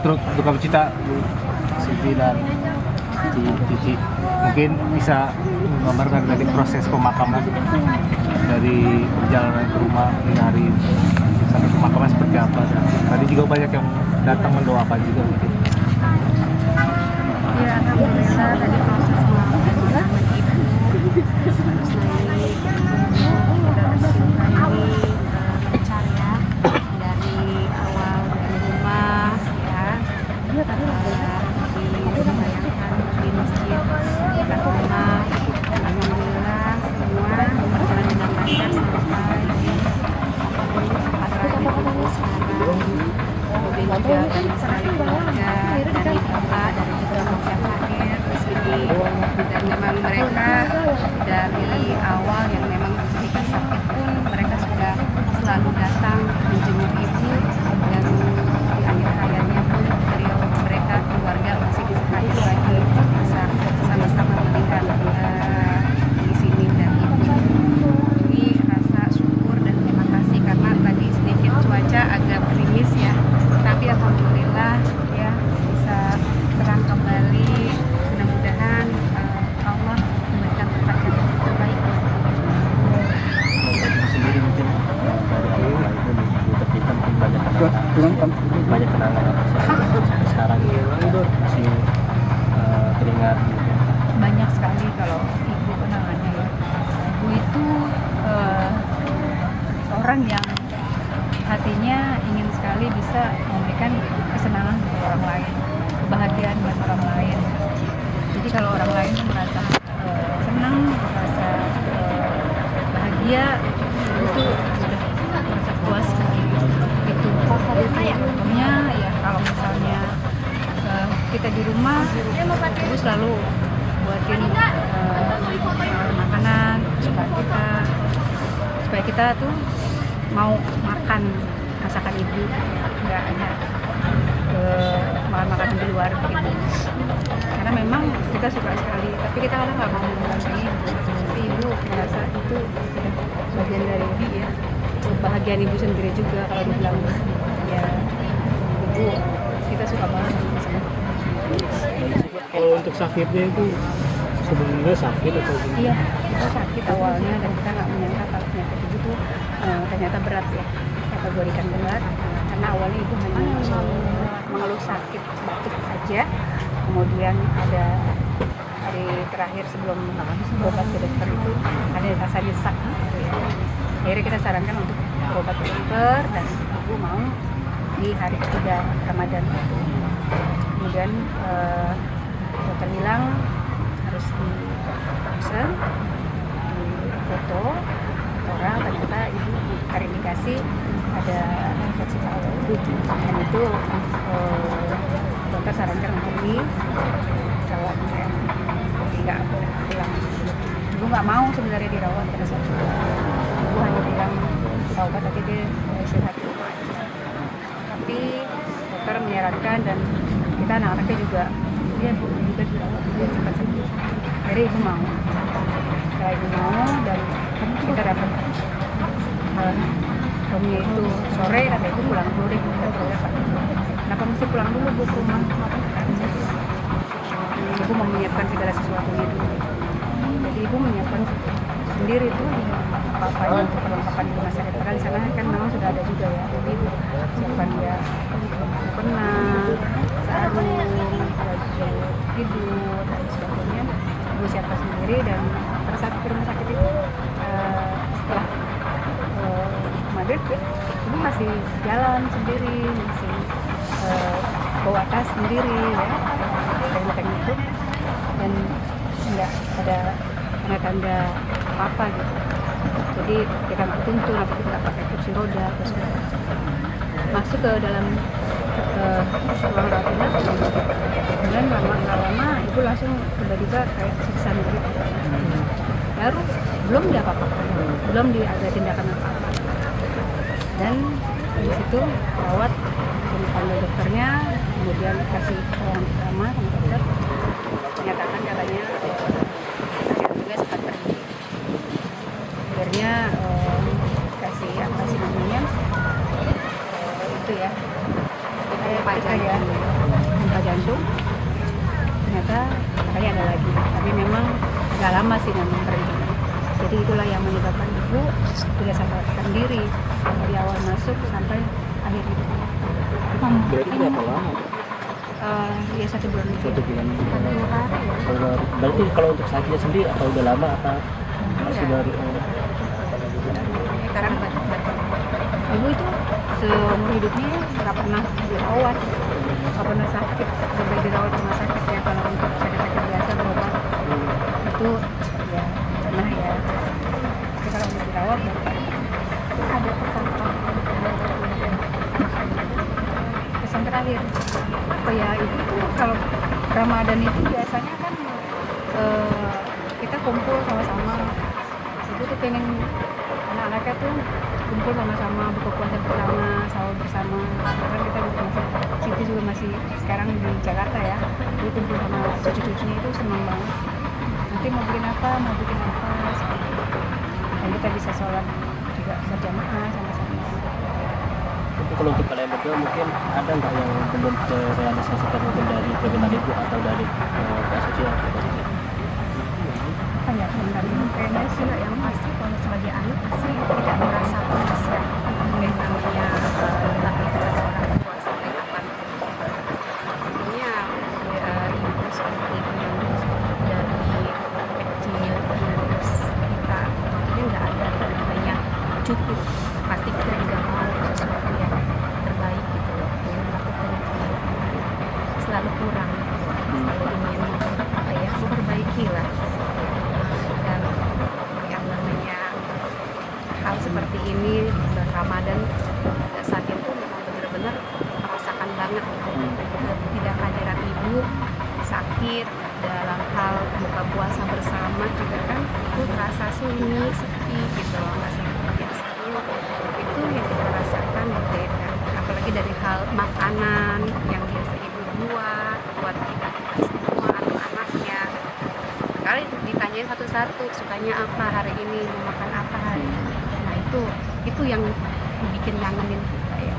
turut duka cita Bu Siti dan Cici. Mungkin bisa menggambarkan dari proses pemakaman dari perjalanan ke rumah hari sampai pemakaman seperti apa. Dan tadi juga banyak yang datang mendoakan juga mungkin. Ya, alhamdulillah tadi proses pemakaman ibu terus naik kita bersyukur ini lancar ya dari awal dari rumah ya dibayangkan di masjid dekat rumah. Alhamdulillah semua berjalan dengan lancar sampai tempat terakhir ibu sekarang. Kemudian juga banyak sekali keluarga dari bapak dan juga yang hadir di sini, dan memang mereka dari awal yang memang ketika sakit pun mereka sudah selalu datang menjenguk ibu, dan di akhir hayatnya pun mereka keluarga masih bisa hadir lagi, bisa sama-sama melihat di sini dan ibu. Ini rasa syukur dan terima kasih karena tadi sedikit cuaca agak gerimis ya, tapi alhamdulillah ya bisa terang kembali. Mudah-mudahan Allah memberikan tempat yang terbaik. Sendiri mungkin dari awal itu kita mungkin banyak kenangan apa sampai sekarang masih teringat gitu. Banyak sekali kalau ibu kenangannya ya. Ibu itu orang yang hatinya ingin sekali bisa memberikan kesenangan kepada orang lain, kebahagiaan buat orang lain. Jadi kalau orang lain merasa senang, merasa bahagia, itu sudah merasa puas sekali. Itu contohnya ya kalau misalnya kita di rumah, ibu selalu buatin makanan supaya kita tuh mau makan masakan ibu, nggak hanya makan di luar gitu. Karena memang kita suka sekali, tapi kita kadang nggak mau mengurangi ibu. Tapi ibu merasa itu sudah bagian dari ibu ya, kebahagiaan ibu sendiri juga. Kalau dibilang ya ibu, kita suka banget sama ibu. Kalau untuk sakitnya itu sebenarnya sakit atau gimana? Iya, itu sakit awalnya dan kita nggak menyangka kalau penyakit ibu tuh ternyata berat ya, kategorikan berat. Karena awalnya ibu hanya mengeluh sakit batuk saja, kemudian ada hari terakhir sebelum berobat ke dokter itu ada rasa desak gitu ya. Akhirnya kita sarankan untuk berobat ke dokter dan ibu mau di hari ketiga Ramadan itu. Kemudian dokter bilang harus di ronsen, di foto orang, ternyata ibu terindikasi ada infeksi paru, dan itu dokter sarankan untuk dirawat ya, jadi nggak pulang. Ibu nggak mau sebenarnya dirawat pada saat itu. Ibu hanya bilang kita obat aja deh, istirahat di rumah aja. Tapi dokter menyarankan dan kita anak-anaknya juga dia juga dirawat dia cepat sembuh. Jadi ibu mau, setelah ibu mau dan kita dapat roomnya itu sore, kata ibu pulang dulu deh. Kenapa mesti pulang dulu bu ke rumah? Ibu mau menyiapkan segala sesuatunya dulu. Jadi ibu menyiapkan sendiri tuh apa-apa yang perlengkapan di rumah sakit. Padahal di sana kan memang sudah ada juga ya. Jadi ibu siapkan ya penang, sarung, baju tidur dan sebagainya. Ibu siapkan sendiri dan pada saat ke rumah sakit itu setelah maghrib ibu masih jalan sendiri, masih bawa tas sendiri ya, teknik itu, dan nggak ada tanda-tanda apa gitu. Jadi kita nggak tuntun, apa kita nggak pakai kursi roda, terus masuk ke dalam ruang rawat inap. Kemudian lama-lama ibu langsung tiba-tiba kayak siksan gitu. Baru belum dia apa-apa, belum ada tindakan apa-apa. Dan di situ perawat panggil dokternya, kemudian kasih ruangan pertama sama dokter, menyatakan katanya jantungnya sempat berhenti. Akhirnya kasih apa sih namanya itu ya, kayak ya gempa jantung. Ternyata kakaknya ada lagi, tapi memang nggak lama sih memang berhenti. Jadi itulah yang menyebabkan ibu tidak sadarkan diri dari awal masuk sampai akhir hidupnya. Berarti berapa lama? Ya 1 bulan lebih. 1 bulan. 10 hari ya. Berarti kalau untuk sakitnya sendiri apa udah lama apa masih Iya. dari Karena ibu itu seumur hidupnya nggak pernah dirawat, nggak pernah sakit sampai dirawat rumah sakit ya. Kalau untuk sakit-sakit biasa berobat itu ya pernah ya. Tapi kalau untuk dirawat ada pesan terakhir apa ya, itu tuh kalau Ramadan itu biasanya kan kita kumpul sama-sama. Ibu tuh pengen anak-anaknya tuh kumpul sama-sama, buka puasa bersama, sahur bersama. Karena kita juga masih, Siti juga masih sekarang di Jakarta ya, jadi kumpul sama cucu-cucunya itu senang banget. Nanti mau bikin apa dan kita bisa sholat juga berjamaah sama-sama. Tapi kalau untuk kalian berdua mungkin ada nggak yang belum terrealisasikan mungkin dari permintaan ibu atau dari Pak Suci atau Pak Suci? Apa ya, kayaknya sih yang pasti kalau sebagai anak pasti tidak merasa puas ya, yang namanya laki kepada orang tua sampai kapan. Artinya ibu seperti itu yang dari kecil terus kita maksudnya nggak ada namanya cukup, pasti kita juga mau sesuatu yang terbaik gitu loh, yang melakukan selalu kurang, selalu ingin apa ya, memperbaiki lah. Dan yang namanya hal seperti ini bulan Ramadan saat itu memang benar-benar merasakan banget tidak hadiran ibu, sakit dalam hal buka puasa bersama juga kan itu terasa sunyi, sepi gitu loh, nggak seperti sepi. Itu yang kita rasakan berbeda, apalagi dari hal makanan yang biasa ibu buat kita semua anak-anaknya. Kali ditanyain satu-satu sukanya apa hari ini, mau makan apa hari ini. Nah itu yang bikin ngangenin kita ya.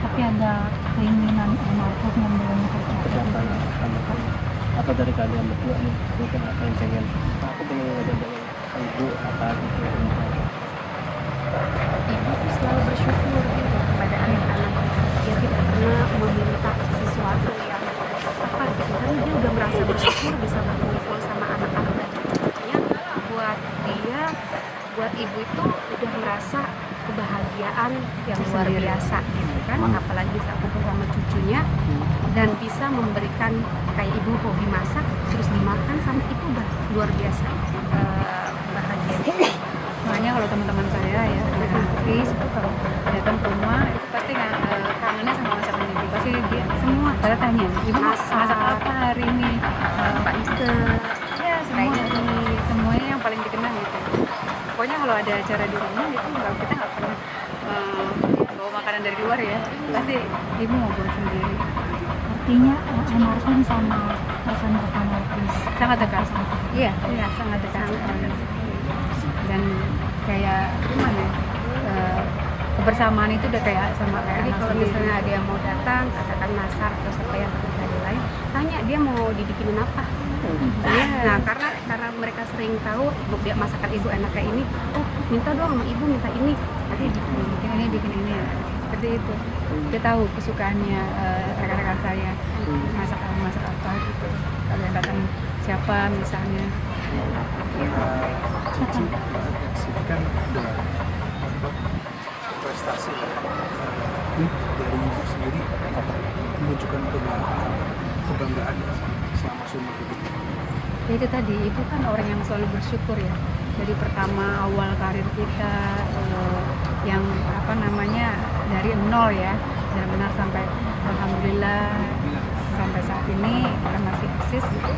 Tapi ada keinginan almarhum yang belum tercapai. Atau dari kalian berdua nih mungkin apa yang pengen aku pengen ada ibu apa gitu. Ibu selalu bersyukur gitu kepada anak-anak. Dia tidak pernah meminta sesuatu yang apa gitu, kan dia udah merasa bersyukur bisa berkumpul sama anak-anak dan cucu-cucunya. Buat ibu itu udah merasa kebahagiaan yang luar biasa gitu kan, apalagi bisa kumpul sama cucunya dan bisa memberikan, kayak ibu hobi masak terus dimakan sama itu udah luar biasa bahagia. Makanya kalau teman-teman saya ya anak-anak artis itu kalau datang ke rumah itu pasti kangennya sama masakan ibu, pasti dia semua saya tanya ibu masak apa hari ini, Pak Ike ya semuanya yang paling dikenal gitu. Pokoknya kalau ada acara di rumah itu kita nggak pernah bawa makanan dari luar ya, pasti ibu mau buat sendiri. Artinya almarhum sama rekan-rekan artis Sangat dekat, iya sangat dekat. Dan kayak gimana ya, kebersamaan itu udah kayak sama kayak jadi kalau misalnya ada yang mau datang katakan nasar atau siapa yang dari lain tanya dia mau dibikinin apa. Iya, nah karena mereka sering tahu dia masakan ibu enak kayak ini, oh minta dong sama ibu minta ini, nanti bikin ini seperti itu. Dia tahu kesukaannya rekan-rekan saya masak apa gitu. Kalau yang datang siapa misalnya. Siti kan udah prestasi dari ibu sendiri menunjukkan kebanggaan selama seumur hidup. Ya itu tadi, ibu kan orang yang selalu bersyukur ya. Dari pertama awal karir kita yang apa namanya dari nol ya, benar-benar sampai alhamdulillah sampai saat ini kita masih eksis gitu.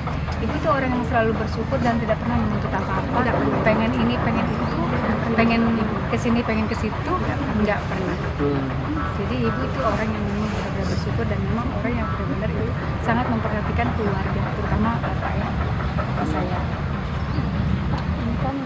Ibu tuh orang yang selalu bersyukur dan tidak pernah menuntut apa-apa, pengen ini, pengen itu, pengen kesini, pengen ke situ, nggak pernah. Jadi ibu itu orang yang memang benar-benar bersyukur dan memang orang yang benar-benar itu sangat memperhatikan keluarga, terutama bapak saya. ini kan